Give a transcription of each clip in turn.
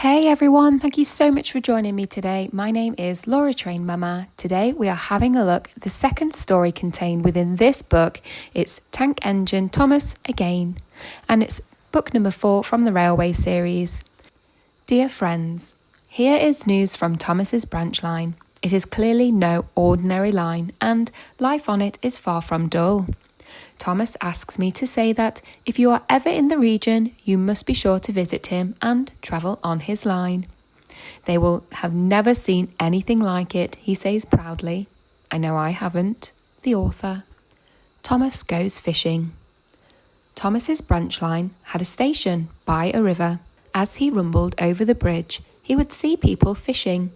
Hey everyone, thank you so much for joining me today. My name is Laura Train Mama. Today we are having a look at the second story contained within this book. It's Tank Engine Thomas Again, and it's book number 4 from the Railway series. Dear friends, here is news from Thomas's branch line. It is clearly no ordinary line, and life on it is far from dull. Thomas asks me to say that if you are ever in the region, you must be sure to visit him and travel on his line. They will have never seen anything like it, he says proudly. I know I haven't. The author. Thomas goes fishing. Thomas's branch line had a station by a river. As he rumbled over the bridge, he would see people fishing.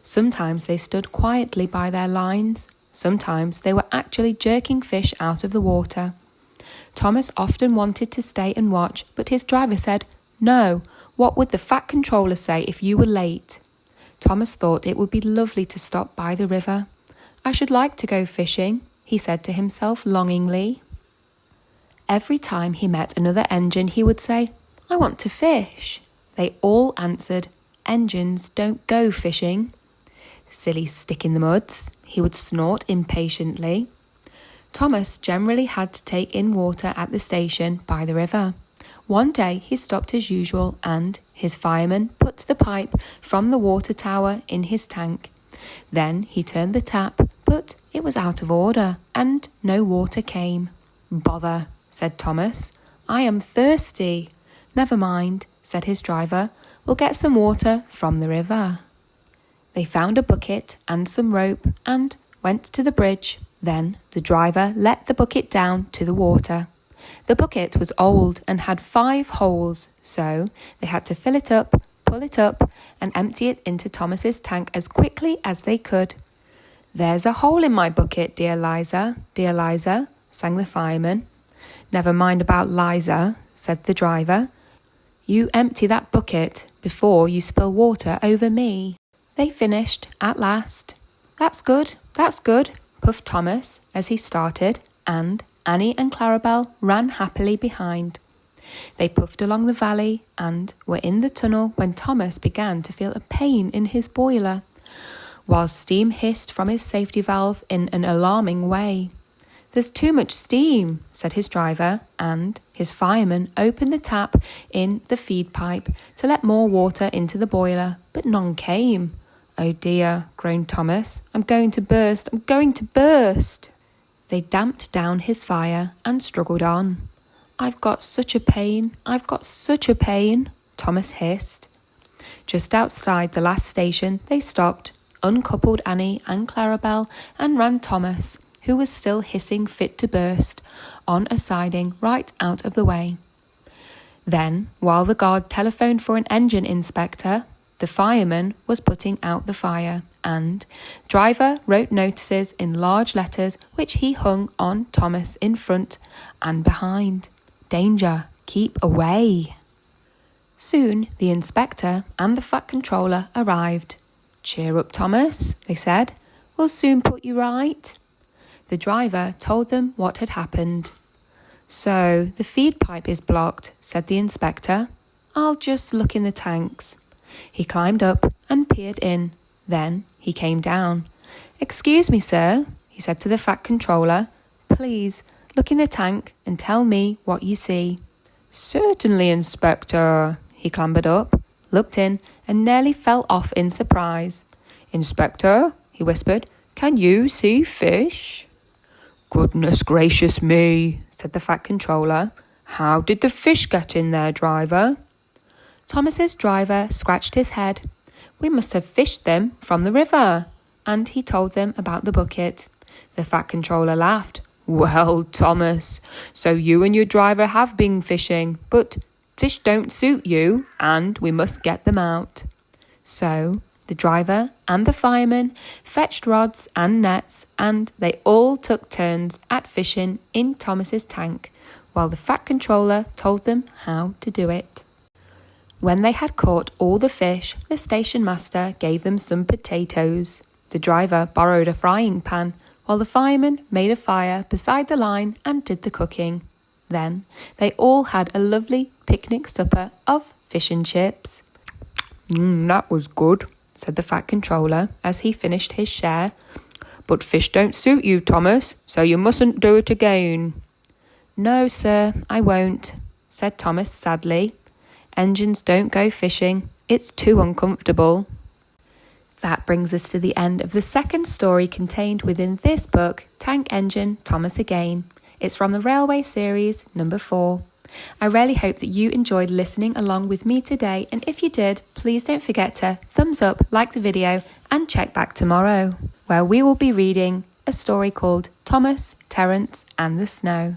Sometimes they stood quietly by their lines. Sometimes they were actually jerking fish out of the water. Thomas often wanted to stay and watch, but his driver said, "No, what would the fat controller say if you were late?" Thomas thought it would be lovely to stop by the river. "I should like to go fishing," he said to himself longingly. Every time he met another engine, he would say, "I want to fish." They all answered, "Engines don't go fishing." "Silly stick in the muds," he would snort impatiently. Thomas generally had to take in water at the station by the river. One day he stopped as usual and his fireman put the pipe from the water tower in his tank. Then he turned the tap, but it was out of order and no water came. "Bother," said Thomas. "I am thirsty." "Never mind," said his driver. "We'll get some water from the river." They found a bucket and some rope and went to the bridge. Then the driver let the bucket down to the water. The bucket was old and had 5 holes, so they had to fill it up, pull it up, and empty it into Thomas's tank as quickly as they could. "There's a hole in my bucket, dear Liza," sang the fireman. "Never mind about Liza," said the driver. "You empty that bucket before you spill water over me." They finished at last. That's good, puffed Thomas as he started, and Annie and Clarabelle ran happily behind. They puffed along the valley and were in the tunnel when Thomas began to feel a pain in his boiler, while steam hissed from his safety valve in an alarming way. "There's too much steam," said his driver, and his fireman opened the tap in the feed pipe to let more water into the boiler, but none came. "Oh dear," groaned Thomas. I'm going to burst. They damped down his fire and struggled on. I've got such a pain, Thomas hissed. Just outside the last station, they stopped, uncoupled Annie and Clarabelle, and ran Thomas, who was still hissing fit to burst, on a siding right out of the way. Then, while the guard telephoned for an engine inspector, the fireman was putting out the fire, and driver wrote notices in large letters which he hung on Thomas in front and behind. "Danger, keep away." Soon the inspector and the fat controller arrived. "Cheer up, Thomas," they said. "We'll soon put you right." The driver told them what had happened. "So the feed pipe is blocked," said the inspector. "I'll just look in the tanks." He climbed up and peered in. Then he came down. "Excuse me, sir," he said to the fat controller. "Please look in the tank and tell me what you see." "Certainly, Inspector." He clambered up, looked in, and nearly fell off in surprise. "Inspector," he whispered, "can you see fish?" "Goodness gracious me," said the fat controller. "How did the fish get in there, driver?" Thomas's driver scratched his head. "We must have fished them from the river," and he told them about the bucket. The fat controller laughed. "Well, Thomas, so you and your driver have been fishing, but fish don't suit you, and we must get them out." So the driver and the fireman fetched rods and nets, and they all took turns at fishing in Thomas's tank, while the fat controller told them how to do it. When they had caught all the fish, the station master gave them some potatoes. The driver borrowed a frying pan, while the fireman made a fire beside the line and did the cooking. Then they all had a lovely picnic supper of fish and chips. That was good, said the Fat Controller as he finished his share. But fish don't suit you, Thomas, so you mustn't do it again. No, sir, I won't, said Thomas sadly. Engines don't go fishing. It's too uncomfortable. That brings us to the end of the second story contained within this book, Tank Engine, Thomas Again. It's from the Railway series, number 4. I really hope that you enjoyed listening along with me today, and if you did, please don't forget to thumbs up, like the video, and check back tomorrow, where we will be reading a story called Thomas, Terence, and the Snow.